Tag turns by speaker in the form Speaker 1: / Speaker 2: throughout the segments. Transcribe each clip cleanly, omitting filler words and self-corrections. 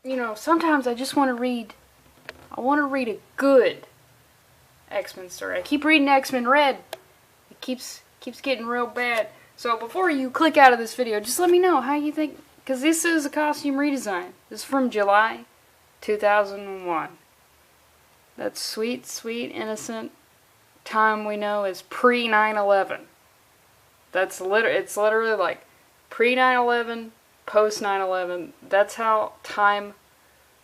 Speaker 1: you know, sometimes I just want to read, a good X-Men story. I keep reading X-Men Red. It keeps getting real bad. So before you click out of this video, just let me know how you think, because this is a costume redesign. This is from July 2001. That sweet, sweet, innocent time we know is pre-9/11. It's literally like pre-9/11, post-9/11. That's how time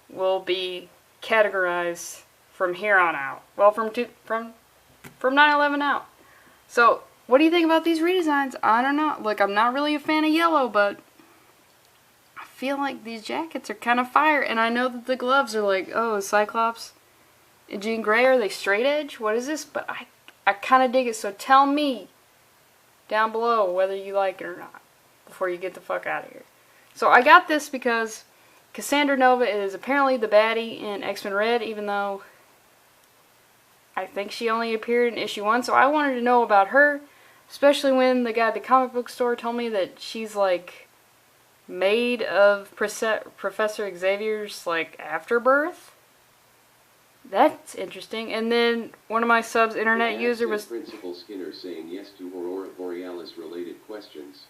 Speaker 1: will be categorized from here on out. Well, from 9/11 out. So, what do you think about these redesigns? I don't know. Look, I'm not really a fan of yellow, but I feel like these jackets are kind of fire. And I know that the gloves are like, oh, Cyclops and Jean Grey, are they straight edge? What is this? But I kind of dig it. So tell me down below whether you like it or not before you get the fuck out of here. So I got this because Cassandra Nova is apparently the baddie in X-Men Red, even though I think she only appeared in issue 1. So I wanted to know about her, especially when the guy at the comic book store told me that she's like maid of Professor Xavier's like afterbirth. That's interesting. And then one of my subs internet user was
Speaker 2: Principal Skinner saying yes to Aurora Borealis related questions.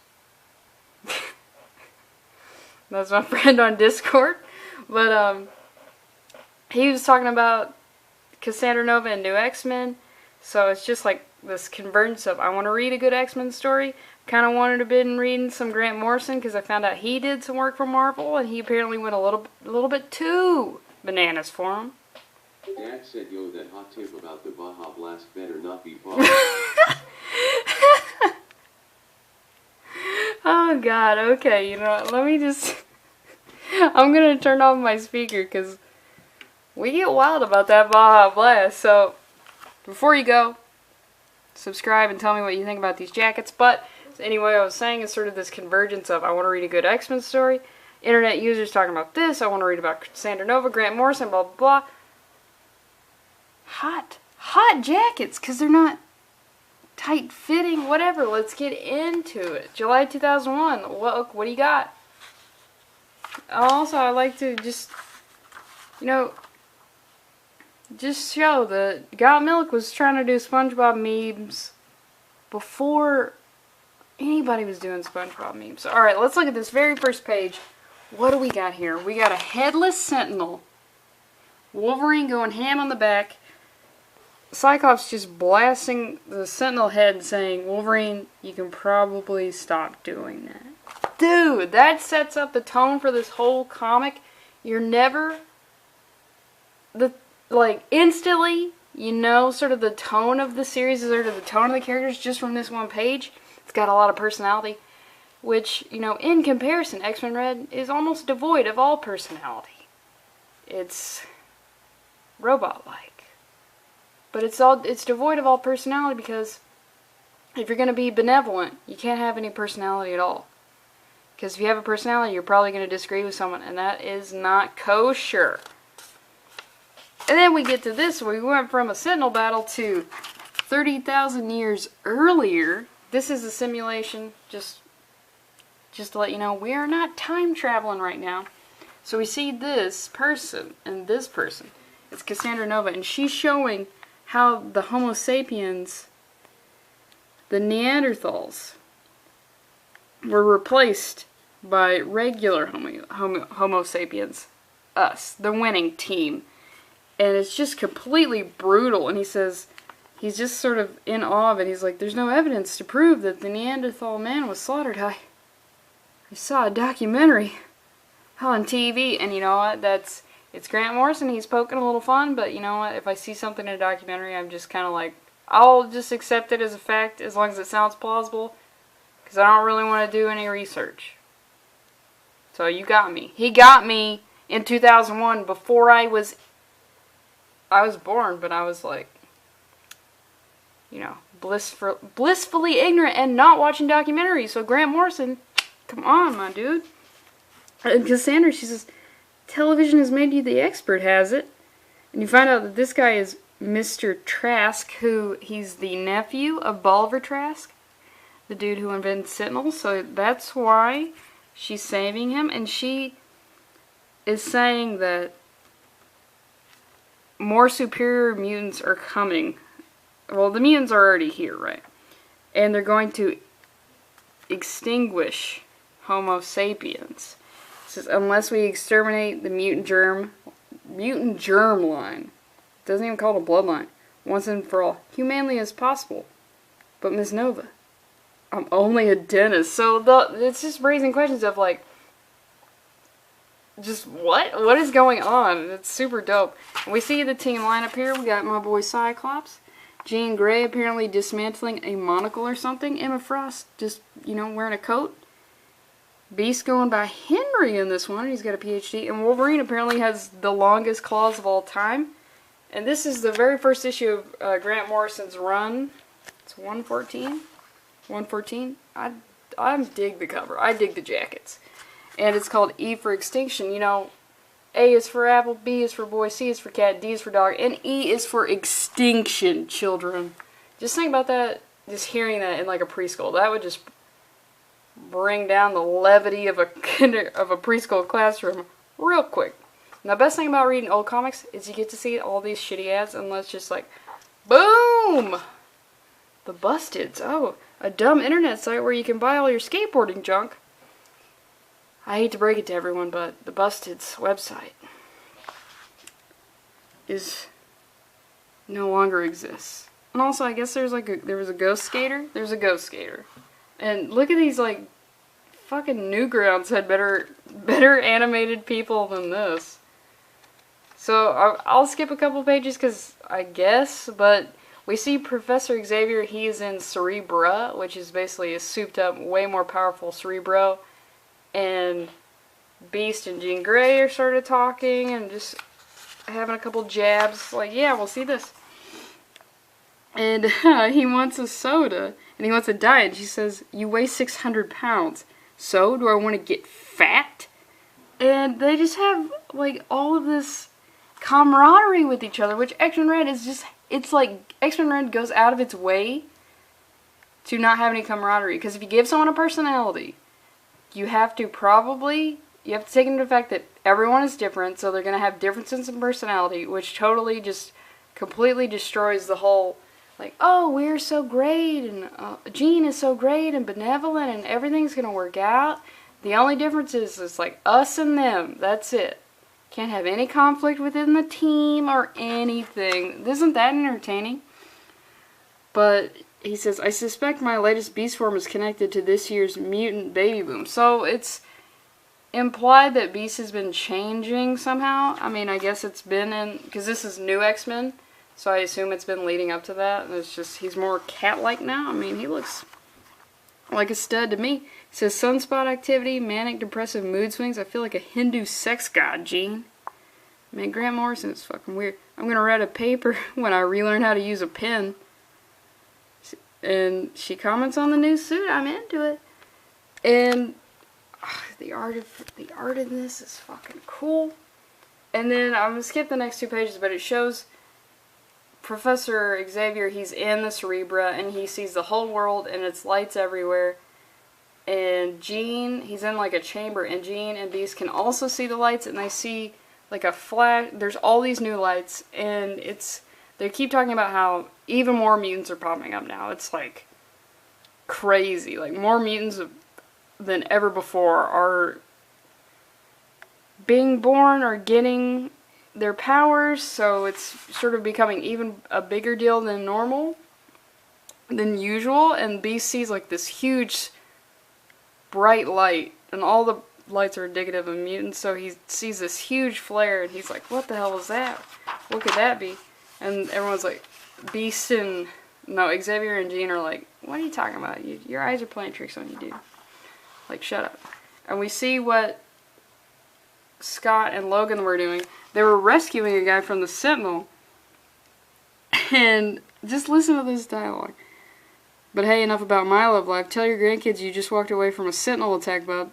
Speaker 1: That's my friend on Discord. But he was talking about Cassandra Nova and New X-Men. So it's just like this convergence of I want to read a good X-Men story. Kind of wanted to been reading some Grant Morrison because I found out he did some work for Marvel and he apparently went a little bit too bananas for him.
Speaker 2: Dad said, yo, that hot tip about the Baja Blast better not be bought.
Speaker 1: Oh god, okay, you know what, let me just, I'm gonna turn off my speaker because we get wild about that Baja Blast. So, before you go, subscribe and tell me what you think about these jackets. But, anyway, I was saying it's sort of this convergence of I want to read a good X-Men story, internet users talking about this, I want to read about Cassandra Nova, Grant Morrison, blah blah blah. Hot jackets, because they're not tight fitting, whatever. Let's get into it. July 2001. What do you got? Also, I like to just, you know, just show that Got Milk was trying to do SpongeBob memes before anybody was doing SpongeBob memes. Alright, let's look at this very first page. What do we got here? We got a headless Sentinel. Wolverine going ham on the back. Cyclops just blasting the Sentinel head saying, Wolverine, you can probably stop doing that. Dude, that sets up the tone for this whole comic. You're never, instantly, you know sort of the tone of the series, or the tone of the characters just from this one page. It's got a lot of personality, which, you know, in comparison, X-Men Red is almost devoid of all personality. It's robot-like. But it's devoid of all personality because if you're going to be benevolent, you can't have any personality at all. Because if you have a personality, you're probably going to disagree with someone, and that is not kosher. And then we get to this, where we went from a Sentinel battle to 30,000 years earlier. This is a simulation, just to let you know, we are not time traveling right now. So we see this person and this person. It's Cassandra Nova, and she's showing how the Homo sapiens, the Neanderthals, were replaced by regular Homo sapiens, us, the winning team. And it's just completely brutal. And he says, he's just sort of in awe of it. He's like, there's no evidence to prove that the Neanderthal man was slaughtered. I saw a documentary on TV, and you know what, it's Grant Morrison, he's poking a little fun, but you know what, if I see something in a documentary, I'm just kind of like, I'll just accept it as a fact as long as it sounds plausible, because I don't really want to do any research. So you got me. He got me in 2001 before I was born, but I was like, you know, blissfully ignorant and not watching documentaries. So Grant Morrison, come on, my dude. And Cassandra, she says, television has made you the expert, has it? And you find out that this guy is Mr. Trask, he's the nephew of Bolivar Trask, the dude who invented Sentinel. So that's why she's saving him. And she is saying that more superior mutants are coming. Well, the mutants are already here, right? And they're going to extinguish Homo sapiens. It says, unless we exterminate the mutant germ line. It doesn't even call it a bloodline. Once and for all, humanly as possible. But Miss Nova, I'm only a dentist. So it's just raising questions of like, just what? What is going on? It's super dope. And we see the team lineup here. We got my boy Cyclops. Jean Grey apparently dismantling a monocle or something. Emma Frost just, wearing a coat. Beast going by Henry in this one. He's got a PhD. And Wolverine apparently has the longest claws of all time. And this is the very first issue of Grant Morrison's run. It's 114. 114. I dig the cover. I dig the jackets. And it's called E for Extinction. A is for apple, B is for boy, C is for cat, D is for dog, and E is for extinction, children. Just think about that, just hearing that in like a preschool. That would just bring down the levity of a preschool classroom real quick. And the best thing about reading old comics is you get to see all these shitty ads, and let's just like, boom! The Busteds. Oh, a dumb internet site where you can buy all your skateboarding junk. I hate to break it to everyone, but the Busted's website no longer exists. And also, I guess there was a ghost skater. There's a ghost skater. And look at these, like, fucking Newgrounds had better animated people than this. So, I'll skip a couple pages because I guess, but we see Professor Xavier. He is in Cerebra, which is basically a souped up, way more powerful Cerebro. And Beast and Jean Grey are sort of talking and just having a couple jabs. Like, yeah, we'll see this. And he wants a soda. And he wants a diet. She says, you weigh 600 pounds. So, do I want to get fat? And they just have, like, all of this camaraderie with each other. Which X-Men Red is just, it's like, X-Men Red goes out of its way to not have any camaraderie. Because if you give someone a personality, you have to take into the fact that everyone is different, so they're going to have differences in personality, which totally just completely destroys the whole, like, oh, we're so great, and Jean is so great and benevolent, and everything's going to work out. The only difference is it's like us and them. That's it. Can't have any conflict within the team or anything. Isn't that entertaining? But he says, I suspect my latest beast form is connected to this year's mutant baby boom. So it's implied that Beast has been changing somehow. I mean, I guess it's been in, because this is new X-Men, so I assume it's been leading up to that. And it's just, he's more cat-like now. I mean, he looks like a stud to me. He says, sunspot activity, manic depressive mood swings. I feel like a Hindu sex god, Gene. Man, Grant Morrison is fucking weird. I'm going to write a paper when I relearn how to use a pen. And she comments on the new suit. I'm into it. And the art in this is fucking cool. And then I'm going to skip the next two pages, but it shows Professor Xavier. He's in the Cerebra, and he sees the whole world, and it's lights everywhere. And Jean, he's in like a chamber, and Jean and Beast can also see the lights, and they see like a flash. There's all these new lights, and they keep talking about how even more mutants are popping up now. It's like crazy. Like more mutants than ever before are being born or getting their powers. So it's sort of becoming even a bigger deal than than usual. And Beast sees like this huge bright light, and all the lights are indicative of mutants. So he sees this huge flare, and he's like, what the hell is that? What could that be? And everyone's like, Xavier and Jean are like, what are you talking about? Your eyes are playing tricks on you, dude. Like, shut up. And we see what Scott and Logan were doing. They were rescuing a guy from the Sentinel. And just listen to this dialogue. But hey, enough about my love life. Tell your grandkids you just walked away from a Sentinel attack, bub.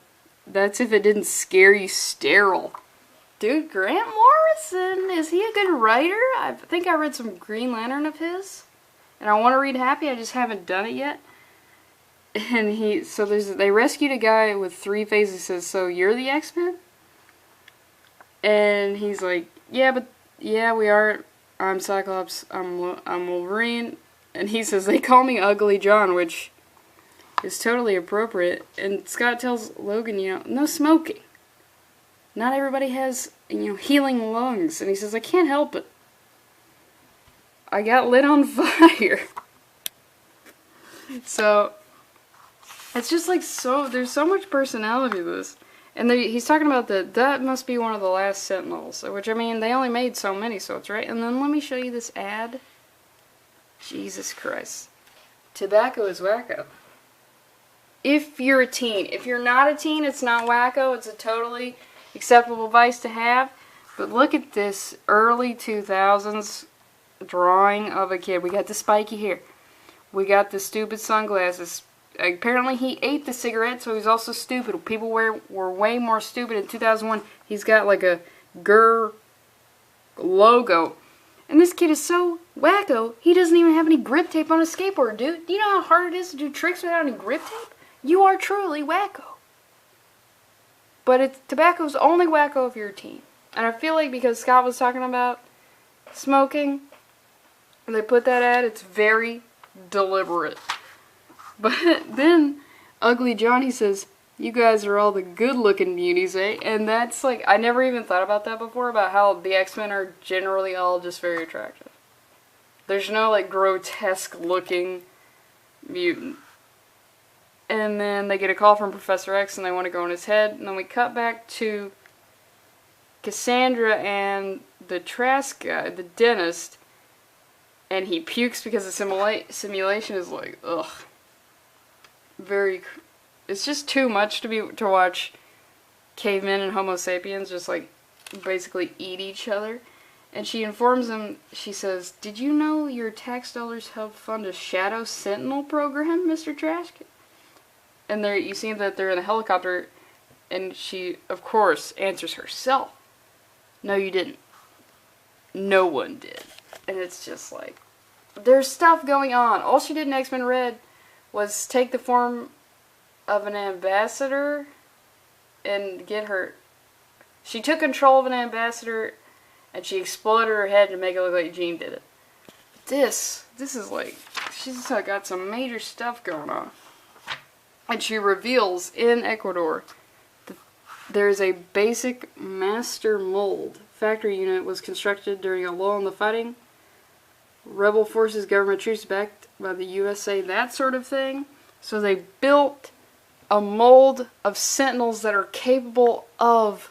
Speaker 1: That's if it didn't scare you sterile. Dude, Grant Morrison, is he a good writer? I think I read some Green Lantern of his. And I want to read Happy, I just haven't done it yet. And they rescued a guy with 3 phases. Says, so you're the X-Men? And he's like, yeah, we are. I'm Cyclops. I'm Wolverine. And he says, they call me Ugly John, which is totally appropriate. And Scott tells Logan, no smoking. Not everybody has, healing lungs. And he says, I can't help it. I got lit on fire. So, it's just like there's so much personality to this. And he's talking about that must be one of the last Sentinels. Which, I mean, they only made so many, so it's right. And then let me show you this ad. Jesus Christ. Tobacco is wacko. If you're a teen. If you're not a teen, it's not wacko. It's a totally acceptable vice to have. But look at this early 2000s drawing of a kid. We got the spiky hair. We got the stupid sunglasses. Apparently he ate the cigarette, so he's also stupid. People were way more stupid in 2001. He's got like a GER logo. And this kid is so wacko, he doesn't even have any grip tape on his skateboard, dude. Do you know how hard it is to do tricks without any grip tape? You are truly wacko. But tobacco's only wacko if you're a teen. And I feel like because Scott was talking about smoking, they put that ad, it's very deliberate. But then, Ugly John, he says, you guys are all the good-looking beauties, eh? And that's like, I never even thought about that before, about how the X-Men are generally all just very attractive. There's no, like, grotesque-looking mutant. And then they get a call from Professor X, and they want to go in his head. And then we cut back to Cassandra and the Trask guy, the dentist, and he pukes because the simulation is like, ugh. It's just too much to watch cavemen and Homo sapiens just like basically eat each other. And she informs him, she says, did you know your tax dollars help fund a Shadow Sentinel program, Mr. Trask? And you see that they're in a helicopter, and she, of course, answers herself. No, you didn't. No one did. And it's just like, there's stuff going on. All she did in X-Men Red was take the form of an ambassador and get her... She took control of an ambassador and she exploded her head to make it look like Jean did it. This is like... She's got some major stuff going on. And she reveals in Ecuador that there's a basic master mold factory unit was constructed during a lull in the fighting. Rebel forces, government troops backed by the USA, that sort of thing. So they built a mold of Sentinels that are capable of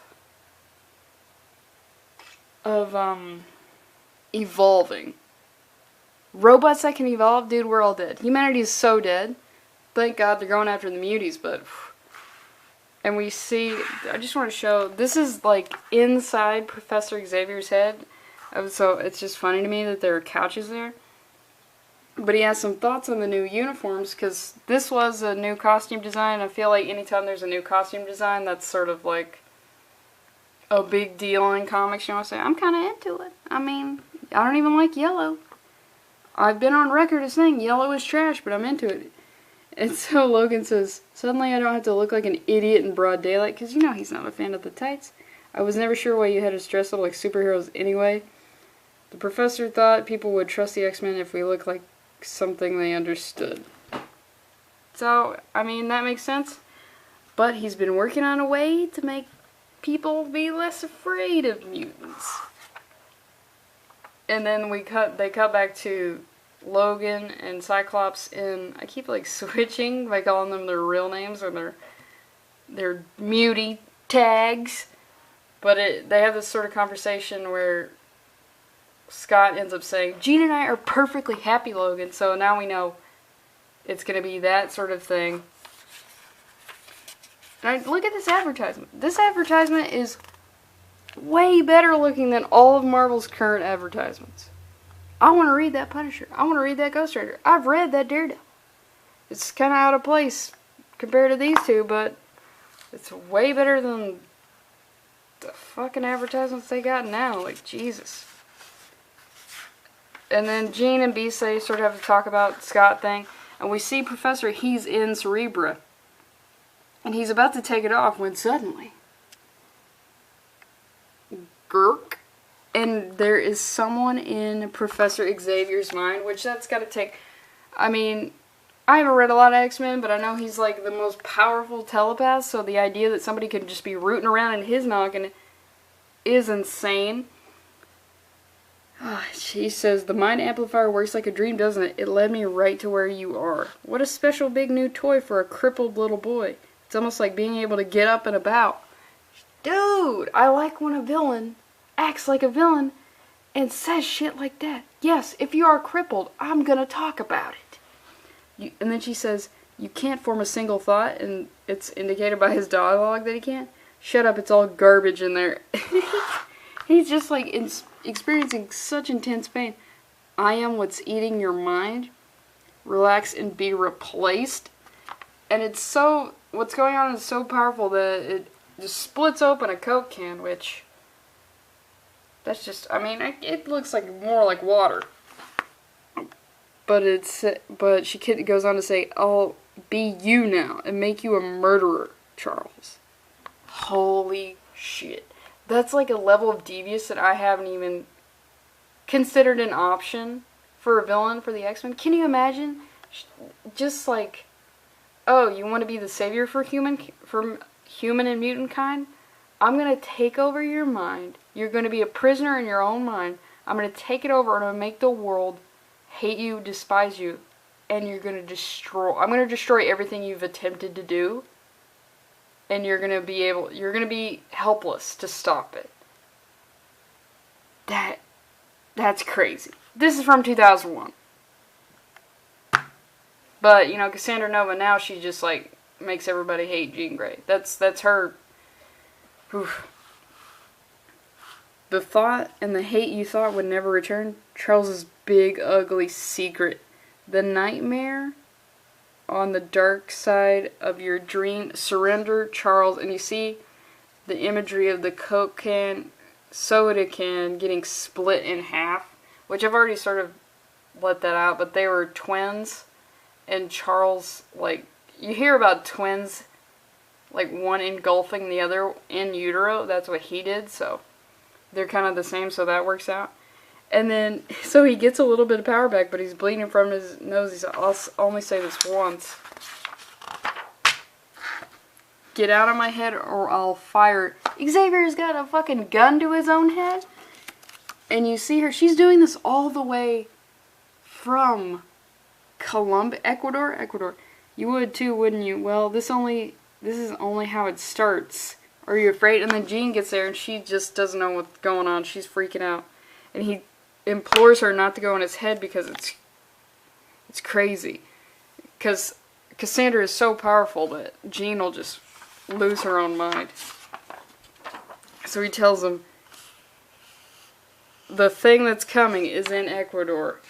Speaker 1: evolving. Robots that can evolve, dude, we're all dead. Humanity is so dead. Thank God they're going after the muties, but... And we see, I just want to show, this is like inside Professor Xavier's head. So it's just funny to me that there are couches there. But he has some thoughts on the new uniforms, because this was a new costume design. I feel like anytime there's a new costume design, that's sort of like a big deal in comics. You know what I'm saying? I'm kind of into it. I mean, I don't even like yellow. I've been on record as saying yellow is trash, but I'm into it. And so Logan says, suddenly I don't have to look like an idiot in broad daylight, because you know he's not a fan of the tights. I was never sure why you had us dress up like superheroes anyway. The professor thought people would trust the X-Men if we looked like something they understood. So, I mean, that makes sense. But he's been working on a way to make people be less afraid of mutants. And then they cut back to Logan and Cyclops in, I keep like switching by calling them their real names or their mutie tags. But they have this sort of conversation where Scott ends up saying, Jean and I are perfectly happy, Logan. So now we know it's going to be that sort of thing. And look at this advertisement. This advertisement is way better looking than all of Marvel's current advertisements. I want to read that Punisher. I want to read that Ghost Rider. I've read that Daredevil. It's kind of out of place compared to these two, but it's way better than the fucking advertisements they got now. Like, Jesus. And then Jean and Beasley sort of have to talk about Scott thing. And we see Professor, he's in Cerebra. And he's about to take it off when suddenly Girk. And there is someone in Professor Xavier's mind, which that's got to take... I mean, I haven't read a lot of X-Men, but I know he's like the most powerful telepath, so the idea that somebody could just be rooting around in his noggin is insane. She says, the mind amplifier works like a dream, doesn't it? It led me right to where you are. What a special big new toy for a crippled little boy. It's almost like being able to get up and about. Dude, I like when a villain acts like a villain and says shit like that. Yes, if you are crippled, I'm gonna talk about it. And then she says, you can't form a single thought, and it's indicated by his dialogue that he can't. Shut up, it's all garbage in there. He's just like experiencing such intense pain. I am what's eating your mind. Relax and be replaced. And it's so, what's going on is so powerful that it just splits open a Coke can, which, that's just, I mean, it looks like more like water. But she goes on to say, I'll be you now and make you a murderer, Charles. Holy shit. That's like a level of devious that I haven't even considered an option for a villain for the X-Men. Can you imagine? Just like, oh, you want to be the savior for human and mutant kind? I'm going to take over your mind. You're going to be a prisoner in your own mind. I'm going to take it over and I'm going to make the world hate you, despise you, and you're going to I'm going to destroy everything you've attempted to do. And you're going to be helpless to stop it. That's crazy. This is from 2001. But, you know, Cassandra Nova now, she just, like, makes everybody hate Jean Grey. That's her. Oof. The thought and the hate you thought would never return. Charles's big, ugly secret. The nightmare on the dark side of your dream. Surrender, Charles. And you see the imagery of the Coke can, soda can getting split in half. Which I've already sort of let that out. But they were twins. And Charles, like, you hear about twins, like one engulfing the other in utero. That's what he did. So they're kind of the same. So that works out. And then, so he gets a little bit of power back, but he's bleeding from his nose. He's, I'll only say this once. Get out of my head or I'll fire it. Xavier's got a fucking gun to his own head. And you see her, she's doing this all the way from Ecuador. You would too, wouldn't you? Well, this is only how it starts. Are you afraid? And then Jean gets there and she just doesn't know what's going on. She's freaking out. And he implores her not to go in his head because it's crazy. Because Cassandra is so powerful that Jean will just lose her own mind. So he tells him, the thing that's coming is in Ecuador.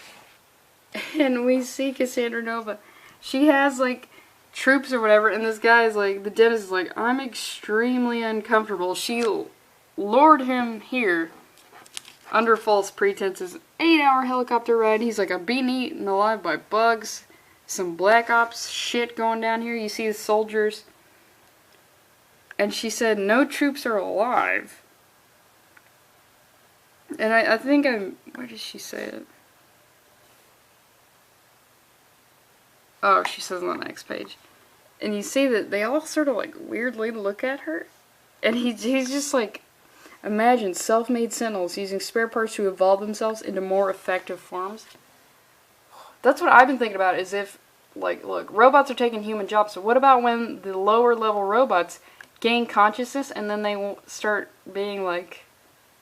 Speaker 1: And we see Cassandra Nova. She has, like, troops or whatever, and this guy is like, the dentist is like, I'm extremely uncomfortable. She lured him here under false pretenses. 8-hour helicopter ride. He's like, I'm being eaten alive by bugs. Some Black Ops shit going down here. You see the soldiers. And she said, no troops are alive. And I think where did she say it? Oh, she says on the next page. And you see that they all sort of like weirdly look at her. And he's just like, imagine self-made sentinels using spare parts to evolve themselves into more effective forms. That's what I've been thinking about, is if, like, look, robots are taking human jobs. So what about when the lower level robots gain consciousness and then they won't start being like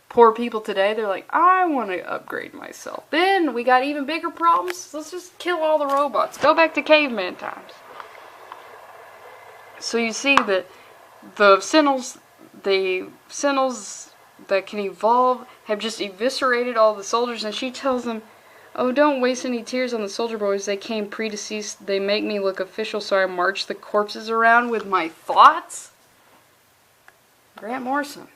Speaker 1: poor people today? They're like, I want to upgrade myself. Then we got even bigger problems. Let's just kill all the robots. Go back to caveman times. So you see that the sentinels that can evolve have just eviscerated all the soldiers, and she tells them, oh, don't waste any tears on the soldier boys. They came predeceased. They make me look official, so I march the corpses around with my thoughts. Grant Morrison.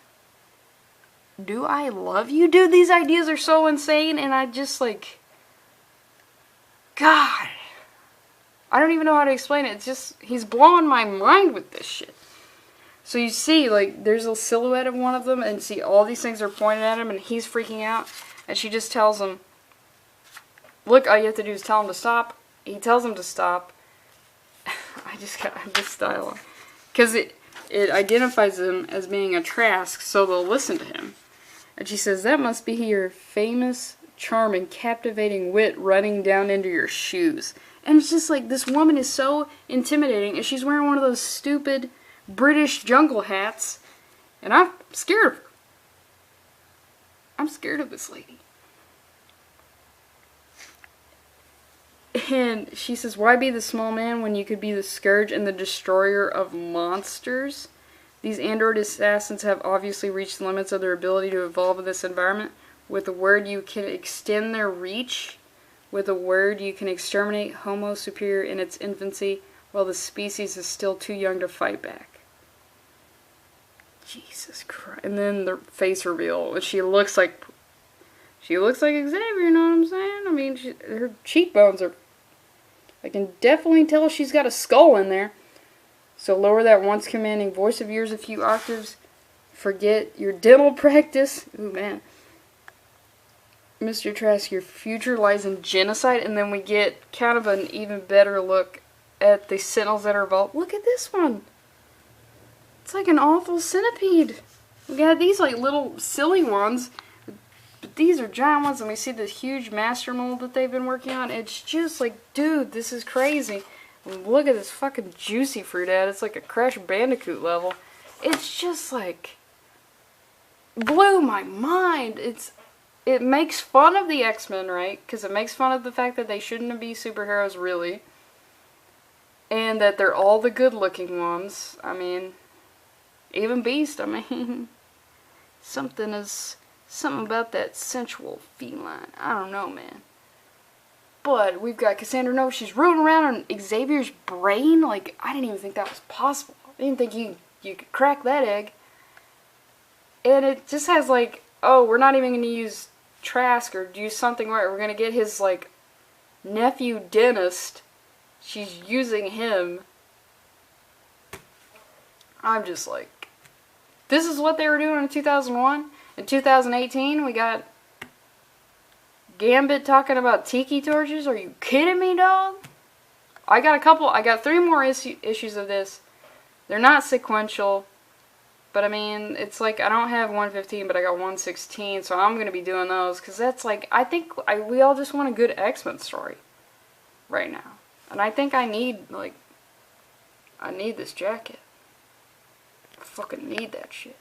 Speaker 1: Do I love you? Dude, these ideas are so insane, and I just, like, God. I don't even know how to explain it. It's just, he's blowing my mind with this shit. So you see, like, there's a silhouette of one of them, and see all these things are pointed at him, and he's freaking out. And she just tells him, look, all you have to do is tell him to stop. He tells him to stop. I just got this dialogue. Because it identifies him as being a Trask, so they'll listen to him. And she says, that must be your famous, charming, captivating wit running down into your shoes. And it's just like, this woman is so intimidating, and she's wearing one of those stupid British jungle hats, and I'm scared of her. I'm scared of this lady. And she says, why be the small man when you could be the scourge and the destroyer of monsters? These android assassins have obviously reached the limits of their ability to evolve in this environment. With a word, you can extend their reach. With a word, you can exterminate Homo superior in its infancy, while the species is still too young to fight back. Jesus Christ. And then the face reveal, and she looks like Xavier, you know what I'm saying? I mean, her cheekbones are, I can definitely tell she's got a skull in there. So lower that once commanding voice of yours a few octaves. Forget your dental practice. Ooh, man. Mr. Trask, your future lies in genocide. And then we get kind of an even better look at the sentinels that are involved. Look at this one. It's like an awful centipede. We got these like little silly ones. But these are giant ones, and we see this huge master mold that they've been working on. It's just like, dude, this is crazy. And look at this fucking juicy fruit ad. It's like a Crash Bandicoot level. It's just like, blew my mind. It makes fun of the X-Men, right? Because it makes fun of the fact that they shouldn't be superheroes, really. And that they're all the good-looking ones. I mean, even Beast, I mean, something about that sensual feline. I don't know, man. But we've got Cassandra Nova. She's rooting around on Xavier's brain. Like, I didn't even think that was possible. I didn't think you could crack that egg. And it just has like, oh, we're not even going to use Trask or do something where we're going to get his, like, nephew dentist. She's using him. I'm just like, this is what they were doing in 2001? In 2018, we got Gambit talking about tiki torches. Are you kidding me, dog? I got 3 more issues of this. They're not sequential, but I mean, it's like I don't have 115, but I got 116, so I'm going to be doing those, because that's like, I think we all just want a good X-Men story right now. And I think I need this jacket. I fucking need that shit.